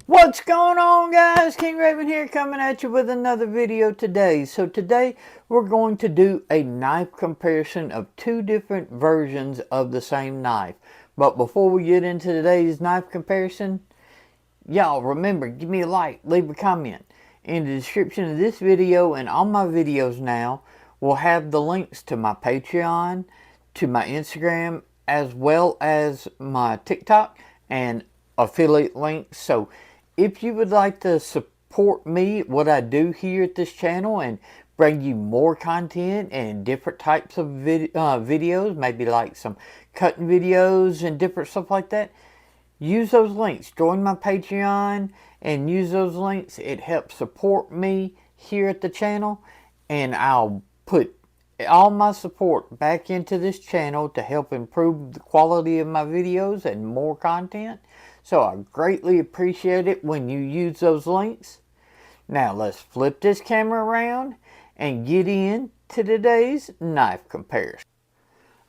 What's going on, guys? King Raven here, coming at you with another video today. So today we're going to do a knife comparison of two different versions of the same knife. But before we get into today's knife comparison, y'all remember, give me a like, leave a comment. In the description of this video and all my videos now will have the links to my Patreon, to my Instagram, as well as my TikTok and affiliate links. So if you would like to support me, what I do here at this channel, and bring you more content and different types of videos, maybe like some cutting videos and different stuff like that, use those links. Join my Patreon and use those links. It helps support me here at the channel, and I'll put all my support back into this channel to help improve the quality of my videos and more content. So I greatly appreciate it when you use those links. Now let's flip this camera around and get into today's knife comparison.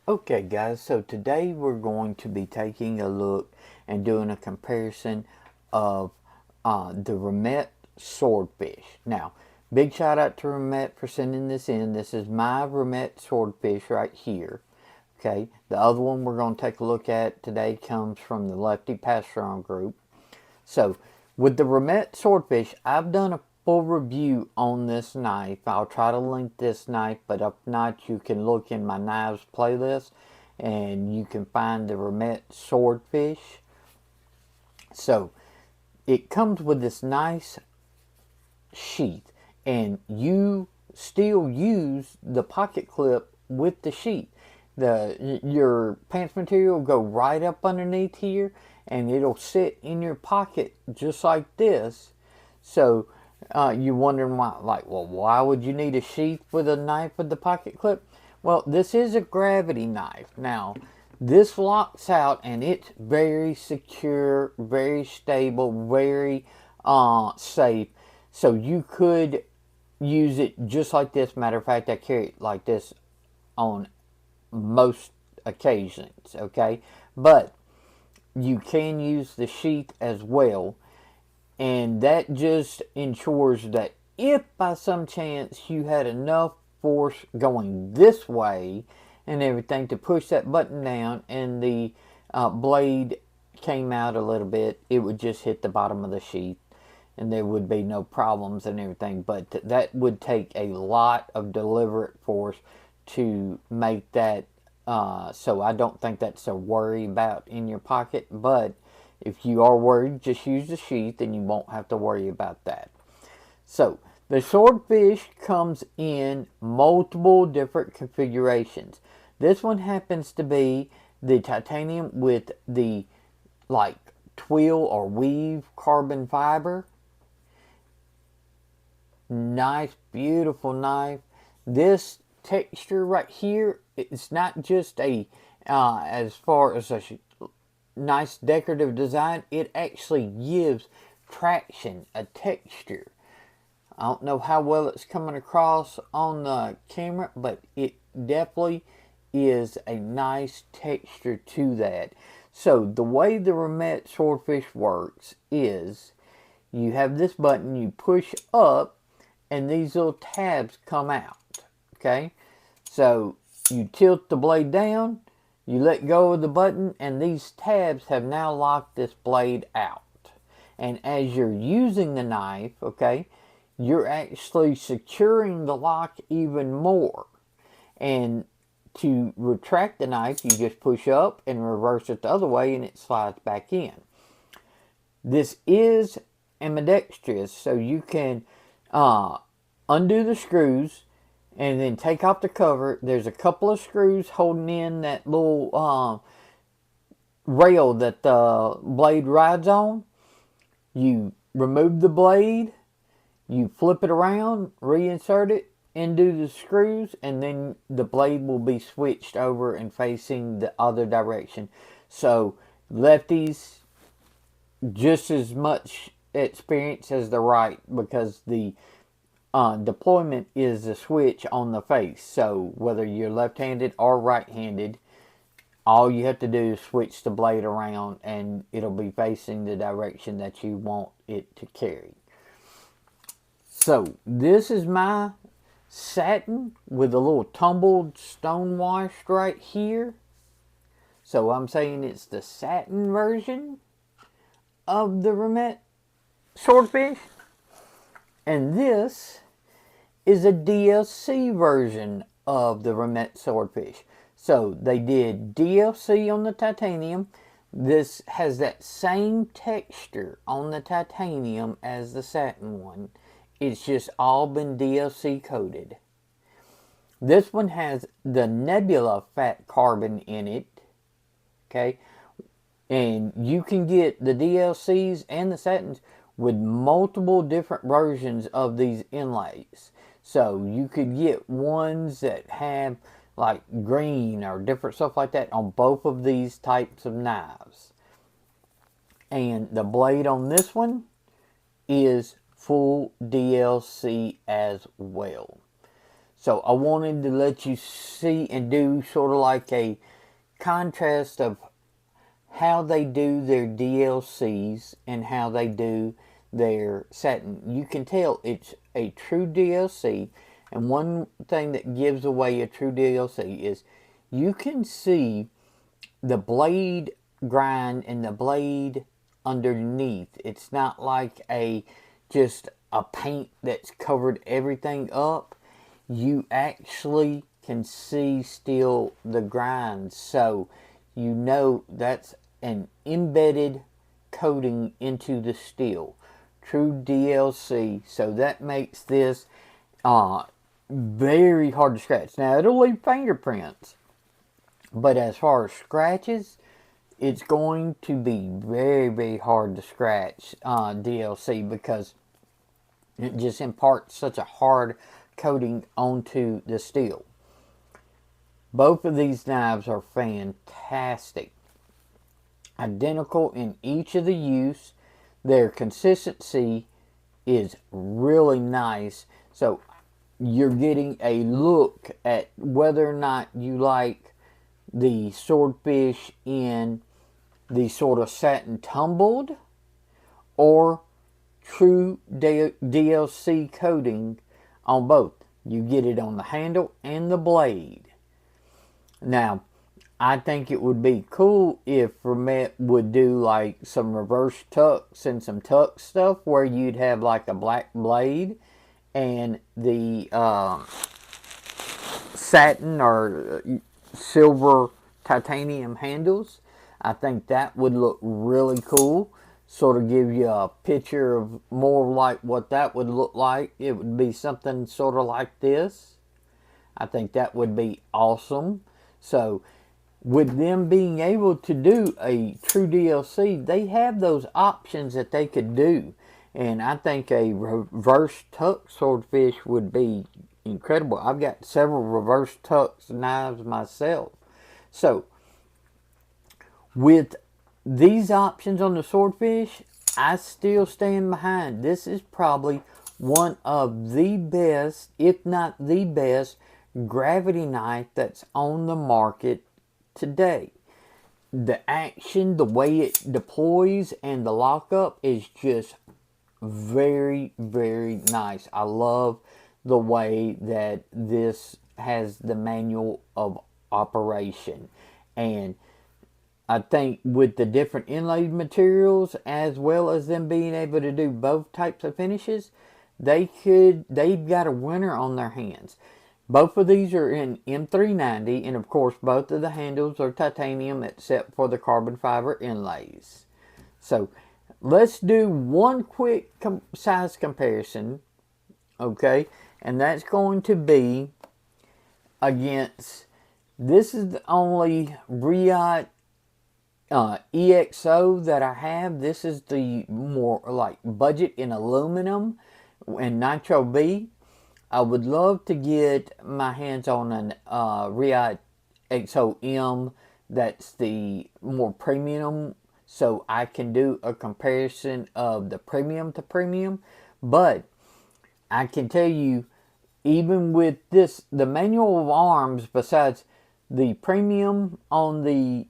Okay guys, so today we're going to be taking a look and doing a comparison of the Remette Swordfish. Now, big shout out to Remette for sending this in. This is my Remette Swordfish right here. Okay, the other one we're going to take a look at today comes from the Lefty Pass-Around group. So, with the Remette Swordfish, I've done a full review on this knife. I'll try to link this knife, but if not, you can look in my knives playlist and you can find the Remette Swordfish. So, it comes with this nice sheath, and you still use the pocket clip with the sheath. Your pants material will go right up underneath here, and it'll sit in your pocket just like this. So you're wondering why, why would you need a sheath with a knife with the pocket clip? Well, this is a gravity knife. Now, this locks out, and it's very secure, very stable, very safe. So you could use it just like this. Matter of fact, I carry it like this on most occasions, okay? But you can use the sheath as well, and that just ensures that if by some chance you had enough force going this way and everything to push that button down and the blade came out a little bit, it would just hit the bottom of the sheath and there would be no problems and everything. But that would take a lot of deliberate force to make that, so I don't think that's a worry about in your pocket. But if you are worried, just use the sheath and you won't have to worry about that. So the Swordfish comes in multiple different configurations. This one happens to be the titanium with the like twill or weave carbon fiber. Nice, beautiful knife. This texture right here, it's not just a as far as a nice decorative design, it actually gives traction, a texture. I don't know how well it's coming across on the camera, but it definitely is a nice texture to that. So the way the Remette Swordfish works is you have this button, you push up, and these little tabs come out, okay? So you tilt the blade down, you let go of the button, and these tabs have now locked this blade out. And as you're using the knife, okay, you're actually securing the lock even more. And to retract the knife, you just push up and reverse it the other way, and it slides back in. This is ambidextrous, so you can undo the screws and then take off the cover. There's a couple of screws holding in that little rail that the blade rides on. You remove the blade, you flip it around, reinsert it, undo the screws, and then the blade will be switched over and facing the other direction. So lefties, just as much experience as the right, because the deployment is the switch on the face. So whether you're left-handed or right-handed, all you have to do is switch the blade around and it'll be facing the direction that you want it to carry. So this is my satin with a little tumbled stone washed right here. So I'm saying it's the satin version of the Remette Swordfish. And this is a DLC version of the Remette Swordfish. So they did DLC on the titanium. This has that same texture on the titanium as the satin one. It's just all been DLC coated. This one has the Nebula fat carbon in it. Okay. And you can get the DLCs and the satins with multiple different versions of these inlays. So you could get ones that have like green or different stuff like that on both of these types of knives. And the blade on this one is full DLC as well. So I wanted to let you see and do sort of like a contrast of how they do their DLCs and how they do their satin. You can tell it's a true DLC. And one thing that gives away a true DLC is you can see the blade grind and the blade underneath. It's not like just a paint that's covered everything up. You actually can see still the grind. So you know that's an embedded coating into the steel. True DLC. So that makes this very hard to scratch. Now it'll leave fingerprints, but as far as scratches, it's going to be very, very hard to scratch DLC because it just imparts such a hard coating onto the steel. Both of these knives are fantastic. Identical in each of the use. Their consistency is really nice. So you're getting a look at whether or not you like the Swordfish in the sort of satin tumbled or true DLC coating on both. You get it on the handle and the blade. Now, I think it would be cool if Remette would do like some reverse tucks and some tuck stuff where you'd have like a black blade and the satin or silver titanium handles. I think that would look really cool. Sort of give you a picture of more like what that would look like. It would be something sort of like this. I think that would be awesome. So with them being able to do a true DLC, they have those options that they could do. And I think a reverse tuck swordfish would be incredible. I've got several reverse tucks knives myself. So with these options on the swordfish, I still stand behind. This is probably one of the best, if not the best, gravity knife that's on the market today. The action, the way it deploys, and the lockup is just very, very nice. I love the way that this has the manual of operation. And I think with the different inlaid materials, as well as them being able to do both types of finishes, they've got a winner on their hands. Both of these are in M390, and of course both of the handles are titanium except for the carbon fiber inlays. So let's do one quick size comparison, okay? And that's going to be against, this is the only Rike EXO that I have. This is the more like budget in aluminum and Nitro B. I would love to get my hands on an Rike XO-M that's the more premium, so I can do a comparison of the premium to premium. But I can tell you, even with this, the manual of arms, besides the premium on the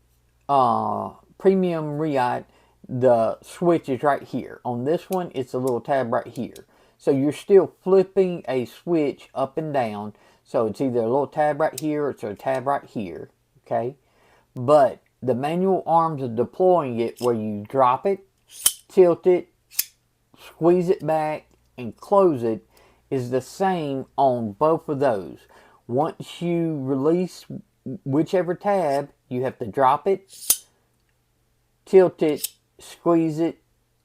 premium Rike, the switch is right here. On this one, it's a little tab right here. So you're still flipping a switch up and down. So it's either a little tab right here or it's a tab right here. Okay. But the manual arms of deploying it, where you drop it, tilt it, squeeze it back, and close it, is the same on both of those. Once you release whichever tab, you have to drop it, tilt it, squeeze it,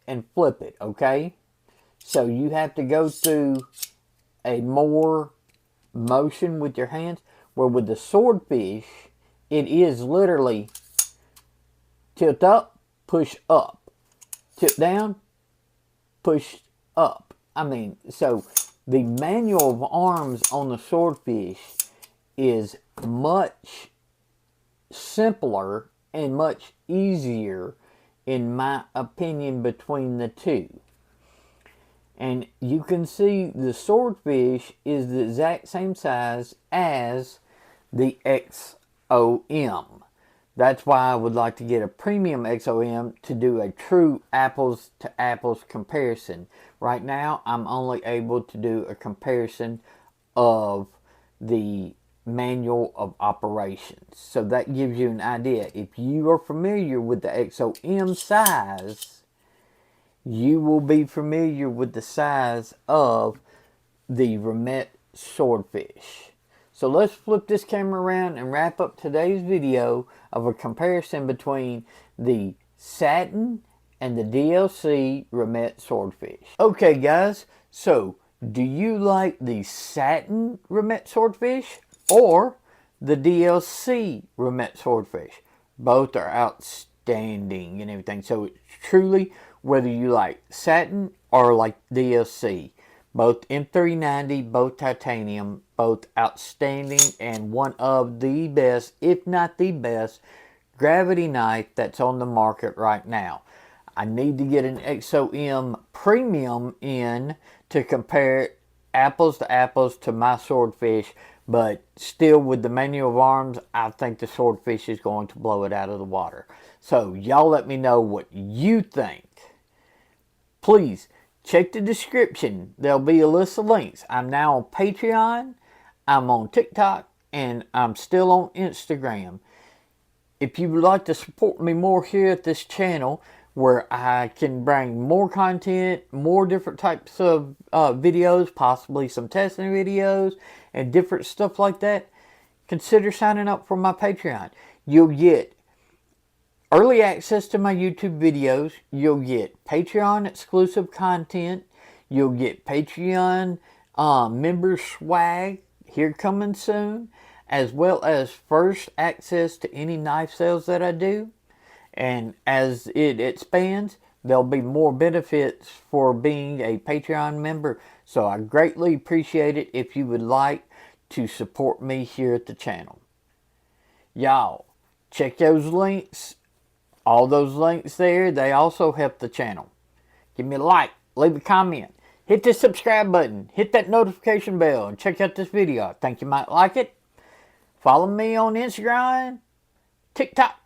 and flip it, okay? So you have to go through a more motion with your hands, where with the Swordfish, it is literally tilt up, push up, tilt down, push up. I mean, so the manual of arms on the Swordfish is much simpler and much easier, in my opinion, between the two. And you can see the Swordfish is the exact same size as the XOM. That's why I would like to get a premium XOM to do a true apples to apples comparison. Right now, I'm only able to do a comparison of the manual of operations. So that gives you an idea. If you are familiar with the XOM size, you will be familiar with the size of the Remette Swordfish. So let's flip this camera around and wrap up today's video of a comparison between the Satin and the DLC Remette Swordfish. Okay guys, so do you like the Satin Remette Swordfish or the DLC Remette Swordfish? Both are outstanding and everything. So it's truly whether you like Satin or like DLC. Both M390, both titanium, both outstanding, and one of the best, if not the best, gravity knife that's on the market right now. I need to get an XOM premium in to compare apples to my Swordfish, but still with the manual of arms, I think the Swordfish is going to blow it out of the water. So y'all let me know what you think. Please check the description. There'll be a list of links. I'm now on Patreon, I'm on TikTok, and I'm still on Instagram. If you would like to support me more here at this channel, where I can bring more content, more different types of videos, possibly some testing videos, and different stuff like that, consider signing up for my Patreon. You'll get early access to my YouTube videos. You'll get Patreon exclusive content. You'll get Patreon member swag here coming soon, as well as first access to any knife sales that I do. And as it expands, there'll be more benefits for being a Patreon member. So I greatly appreciate it if you would like to support me here at the channel. Y'all, check those links. All those links there, they also help the channel. Give me a like, leave a comment, hit the subscribe button, hit that notification bell, and check out this video. I think you might like it. Follow me on Instagram, TikTok,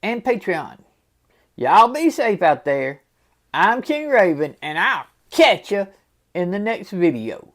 and Patreon. Y'all be safe out there. I'm King Raven, and I'll catch you in the next video.